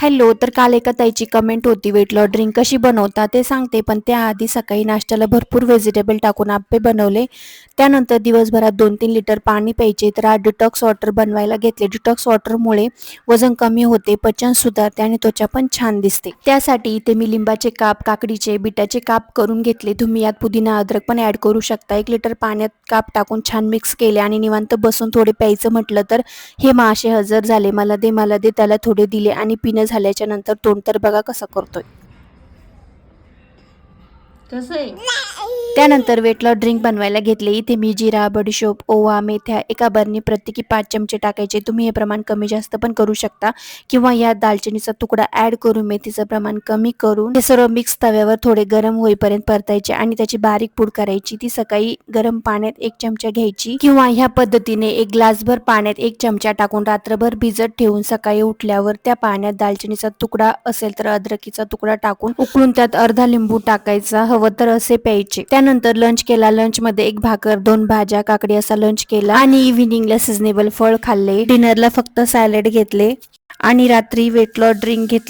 Hello. तर काल एका ताईची कमेंट होती वेट लॉस ड्रिंक कशी बनवता ते सांगते, पण त्याआधी सकाळी नाश्त्याला भरपूर व्हेजिटेबल टाकून आप्पे बनवले. त्यानंतर दिवसभरात 2-3 लिटर पाणी प्यायचे. तर आज डिटॉक्स वॉटर बनवायला घेतले. डिटॉक्स वॉटरमुळे वजन कमी होते, पचन सुधारते आणि त्वचा पण छान दिसते. त्यासाठी इथे मी लिंबाचे काप, काकडीचे, बिटाचे काप करून घेतले. तुम्ही यात पुदिना, अद्रक पण ॲड करू शकता. 1 लिटर पाण्यात काप टाकून छान मिक्स केले आणि निवांत बसून थोडे प्यायचं म्हटलं तर हे मासे हजर झाले. मला दे त्याला थोडे दिले आणि पिणं झाल्याच्या नंतर तोंड तर बघा कसं करतोय. कसं आहे? त्यानंतर वेट लॉस ड्रिंक बनवायला घेतले. इथे मी जिरा, बडीशोप, ओवा, मेथ्या एका बरणी प्रत्येकी 5 चमचे टाकायचे. तुम्ही हे प्रमाण कमी जास्त पण करू शकता किंवा यात दालचिनीचा तुकडा ॲड करून मेथीचं प्रमाण कमी करून हे सर्व मिक्स तव्यावर थोडे गरम होईपर्यंत परतायचे आणि त्याची बारीक पूड करायची. ती सकाळी गरम पाण्यात 1 चमचा घ्यायची किंवा ह्या पद्धतीने 1 ग्लासभर पाण्यात 1 चमचा टाकून रात्रभर भिजत ठेवून सकाळी उठल्यावर त्या पाण्यात दालचिनीचा तुकडा असेल तर अद्रकीचा तुकडा टाकून उकळून त्यात अर्धा लिंबू टाकायचा. हवं तर असे प्यायचे. त्यानंतर लंच केला. लंच मध्ये 1 भाकर, 2 भाज्या, काकडी असा लंच केला आणि इव्हिनिंगला सीझनेबल फळ खाल्ले. डिनरला फक्त सॅलड घेतले आणि रात्री वेट लॉस ड्रिंक घेतले.